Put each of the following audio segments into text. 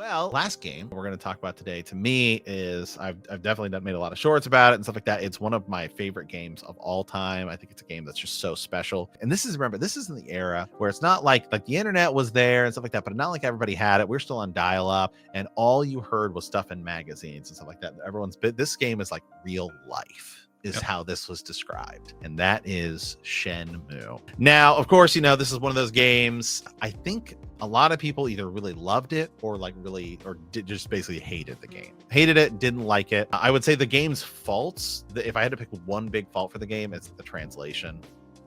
Well, last game we're going to talk about today, to me, is I've definitely made a lot of shorts about it and stuff like that. It's one of my favorite games of all time. I think it's a game that's just so special. And this is in the era where it's not like the internet was there and stuff like that, but not like everybody had it. We're still on dial-up, and all you heard was stuff in magazines and stuff like that. This game is like real life. Is how this was described, and that is Shenmue. Now, of course, this is one of those games. I think a lot of people either really loved it or just basically hated the game. Hated it, didn't like it. I would say the game's faults, if I had to pick one big fault for the game, it's the translation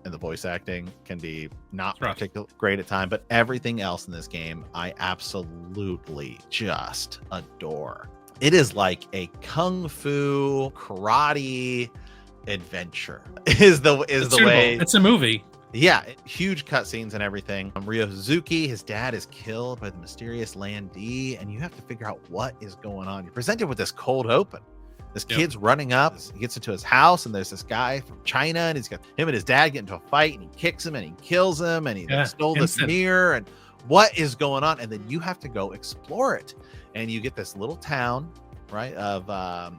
and the voice acting can be not particularly great at times, but everything else in this game, I absolutely just adore. It is like a kung fu karate adventure. Is the way. It's a movie. Yeah, huge cutscenes and everything. Ryo Hazuki, his dad, is killed by the mysterious Landee, and you have to figure out what is going on. You're presented with this cold open. This kid's running up. He gets into his house, and there's this guy from China, and he's got him and his dad get into a fight, and he kicks him, and he kills him, and he stole this mirror, and what is going on? And then you have to go explore it. And you get this little town, right, of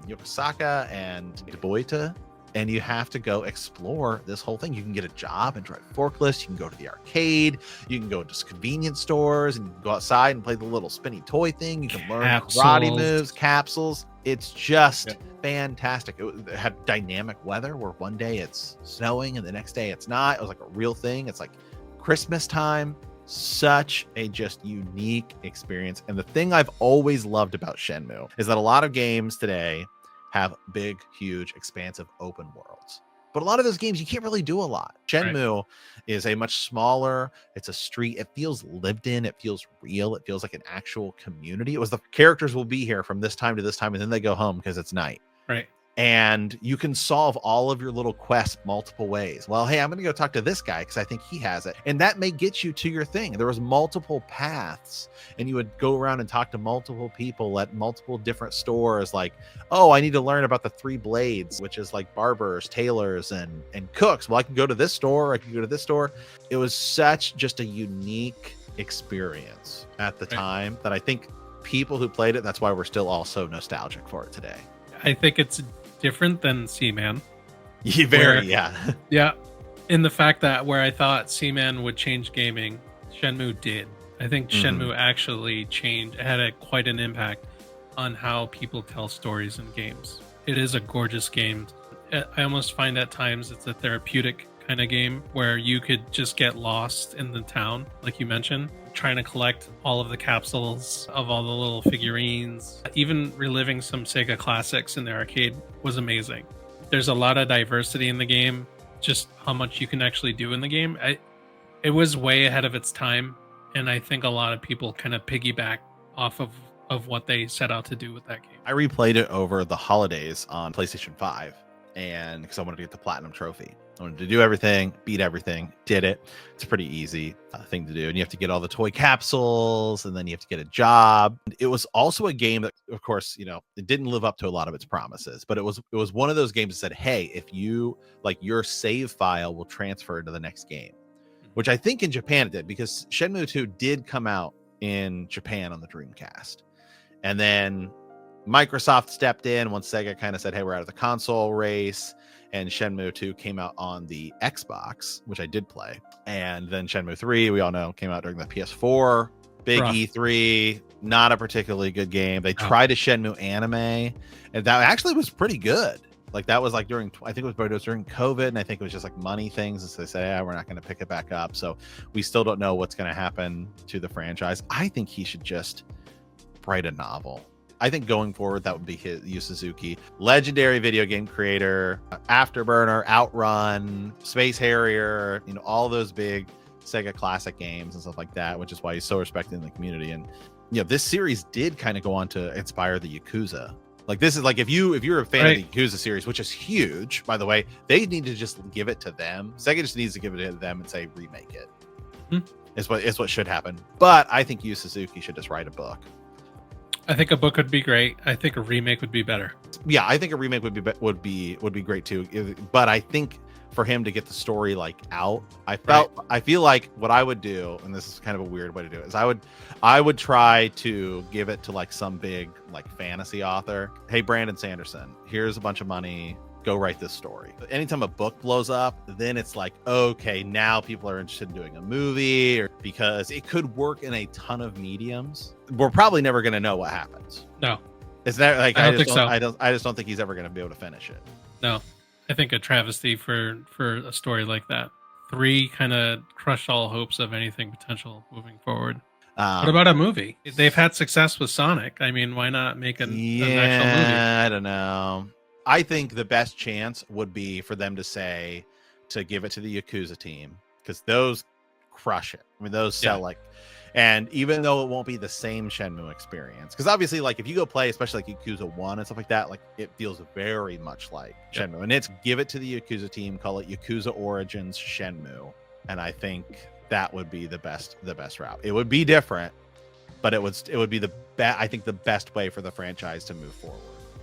Yokosuka and Boita, and you have to go explore this whole thing. You can get a job and drive forklifts. You can go to the arcade. You can go to convenience stores, and you can go outside and play the little spinny toy thing. You can learn karate moves, capsules. It's just fantastic. It had dynamic weather where one day it's snowing and the next day it's not. It was like a real thing. It's like Christmas time. Such a just unique experience. And the thing I've always loved about Shenmue is that a lot of games today have big, huge, expansive open worlds. But a lot of those games, you can't really do a lot. Shenmue is a much smaller, it's a street. It feels lived in. It feels real. It feels like an actual community. It was the characters will be here from this time to this time, and then they go home because it's night. Right. And you can solve all of your little quests multiple ways. Well, hey, I'm going to go talk to this guy because I think he has it. And that may get you to your thing. There was multiple paths, and you would go around and talk to multiple people at multiple different stores. Like, oh, I need to learn about the three blades, which is like barbers, tailors, and cooks. Well, I can go to this store. I can go to this store. It was such just a unique experience at the time that I think people who played it, that's why we're still all so nostalgic for it today. I think it's different than Seaman. Yeah. In the fact that where I thought Seaman would change gaming, Shenmue did. I think Shenmue actually had quite an impact on how people tell stories in games. It is a gorgeous game. I almost find at times it's a therapeutic kind of game where you could just get lost in the town, like you mentioned, trying to collect all of the capsules of all the little figurines. Even reliving some Sega classics in the arcade was amazing. There's a lot of diversity in the game, just how much you can actually do in the game. It was way ahead of its time, and I think a lot of people kind of piggyback off of what they set out to do with that game. I replayed it over the holidays on PlayStation 5, and because I wanted to get the platinum trophy. I wanted to do everything, beat everything, did it. It's a pretty easy thing to do. And you have to get all the toy capsules, and then you have to get a job. It was also a game that, of course, it didn't live up to a lot of its promises, but it was one of those games that said, hey, if you your save file will transfer to the next game, which I think in Japan it did, because Shenmue 2 did come out in Japan on the Dreamcast. And then Microsoft stepped in once Sega kind of said, hey, we're out of the console race. And Shenmue 2 came out on the Xbox, which I did play. And then Shenmue 3, we all know, came out during the PS4. Big E3, not a particularly good game. They tried a Shenmue anime, and that actually was pretty good. Like, that was like during COVID, and I think it was just like money things. And so they said, we're not going to pick it back up. So we still don't know what's going to happen to the franchise. I think he should just write a novel. I think going forward, that would be Ryo Hazuki, legendary video game creator, Afterburner, Outrun, Space Harrier, all those big Sega classic games and stuff like that, which is why he's so respected in the community. And this series did kind of go on to inspire the Yakuza. Like, this is like, if you're a fan of the Yakuza series, which is huge, by the way, they need to just give it to them. Sega just needs to give it to them and say remake it. Is what should happen. But I think Ryo Hazuki should just write a book. I think a book would be great. I think a remake would be better. Yeah, I think a remake would be great too. But I think for him to get the story like out. I feel like what I would do, and this is kind of a weird way to do it, is I would try to give it to like some big like fantasy author. Hey, Brandon Sanderson, here's a bunch of money. Go write this story. Anytime a book blows up, then it's like, okay, now people are interested in doing a movie, or because it could work in a ton of mediums. We're probably never going to know what happens. No, it's not like I don't think so. I just don't think he's ever going to be able to finish it. No, I think a travesty for a story like that. 3 kind of crushed all hopes of anything potential moving forward. What about a movie? They've had success with Sonic. I mean, why not make an actual movie? I don't know. I think the best chance would be for them to give it to the Yakuza team, because those crush it. I mean, those sell like, and even though it won't be the same Shenmue experience, because obviously, like if you go play, especially like Yakuza 1 and stuff like that, like it feels very much like Shenmue. And it's give it to the Yakuza team, call it Yakuza Origins Shenmue, and I think that would be the best route. It would be different, but it would be I think the best way for the franchise to move forward.